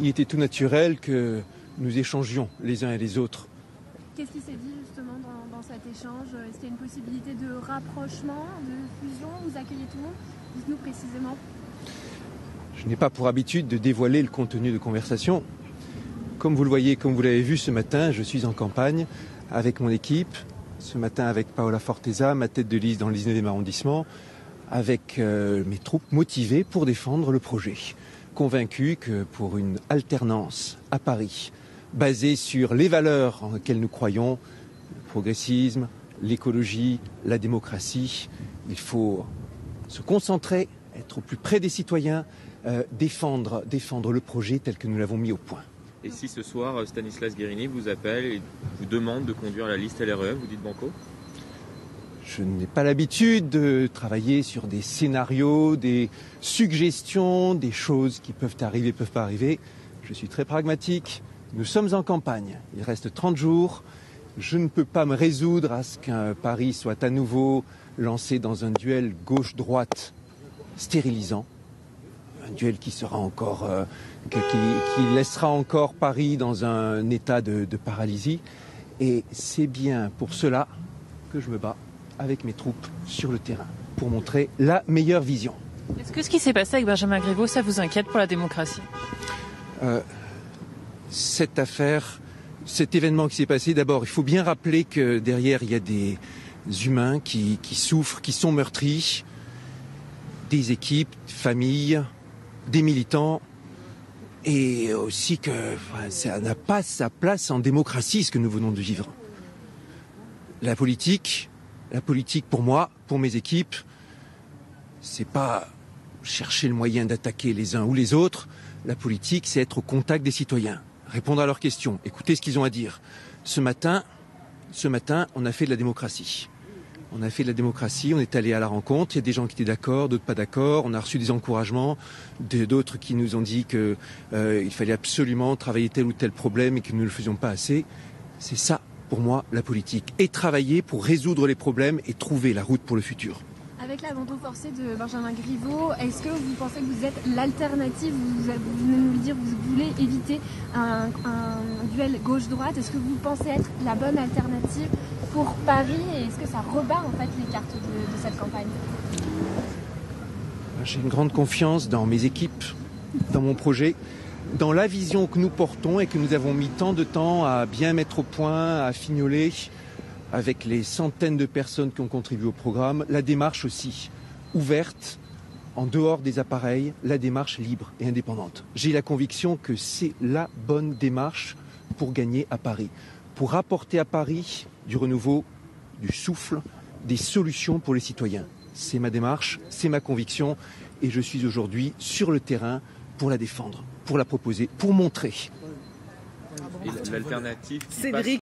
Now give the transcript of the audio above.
il était tout naturel que nous échangions les uns et les autres. Qu'est-ce qui s'est dit justement dans cet échange? Est-ce qu'il y a une possibilité de rapprochement, de fusion? Vous accueillez tout le monde? Dites-nous précisément. Je n'ai pas pour habitude de dévoiler le contenu de conversation. Comme vous le voyez, comme vous l'avez vu ce matin, je suis en campagne avec mon équipe. Ce matin avec Paola Forteza, ma tête de liste dans le 19e arrondissement, avec mes troupes motivées pour défendre le projet. Convaincus que pour une alternance à Paris, basée sur les valeurs en lesquelles nous croyons, le progressisme, l'écologie, la démocratie, il faut se concentrer, être au plus près des citoyens, défendre le projet tel que nous l'avons mis au point. Et si ce soir, Stanislas Guerini vous appelle et vous demande de conduire la liste LREM, vous dites banco? Je n'ai pas l'habitude de travailler sur des scénarios, des suggestions, des choses qui peuvent arriver, peuvent pas arriver. Je suis très pragmatique. Nous sommes en campagne. Il reste 30 jours. Je ne peux pas me résoudre à ce qu'un Paris soit à nouveau lancé dans un duel gauche-droite stérilisant. Un duel qui sera encore, qui laissera encore Paris dans un état de paralysie. Et c'est bien pour cela que je me bats avec mes troupes sur le terrain, pour montrer la meilleure vision. Est-ce que ce qui s'est passé avec Benjamin Griveaux, ça vous inquiète pour la démocratie? Cette affaire, cet événement qui s'est passé, d'abord, il faut bien rappeler que derrière, il y a des humains qui souffrent, qui sont meurtris, des équipes, des familles, des militants, et aussi que ça n'a pas sa place en démocratie, ce que nous venons de vivre. La politique pour moi, pour mes équipes, c'est pas chercher le moyen d'attaquer les uns ou les autres. La politique, c'est être au contact des citoyens, répondre à leurs questions, écouter ce qu'ils ont à dire. Ce matin, on a fait de la démocratie. On est allé à la rencontre, il y a des gens qui étaient d'accord, d'autres pas d'accord, on a reçu des encouragements, d'autres qui nous ont dit qu'il fallait absolument travailler tel ou tel problème et que nous ne le faisions pas assez. C'est ça, pour moi, la politique. Et travailler pour résoudre les problèmes et trouver la route pour le futur. Avec l'abandon forcé de Benjamin Griveaux, est-ce que vous pensez que vous êtes l'alternative? Vous venez nous le dire, vous voulez éviter un duel gauche-droite. Est-ce que vous pensez être la bonne alternative pour Paris? Et est-ce que ça rebat en fait les cartes de cette campagne? J'ai une grande confiance dans mes équipes, dans mon projet, dans la vision que nous portons et que nous avons mis tant de temps à bien mettre au point, à fignoler, avec les centaines de personnes qui ont contribué au programme, la démarche aussi ouverte, en dehors des appareils, la démarche libre et indépendante. J'ai la conviction que c'est la bonne démarche pour gagner à Paris, pour apporter à Paris du renouveau, du souffle, des solutions pour les citoyens. C'est ma démarche, c'est ma conviction et je suis aujourd'hui sur le terrain pour la défendre, pour la proposer, pour montrer. Et l'alternative qui Cédric.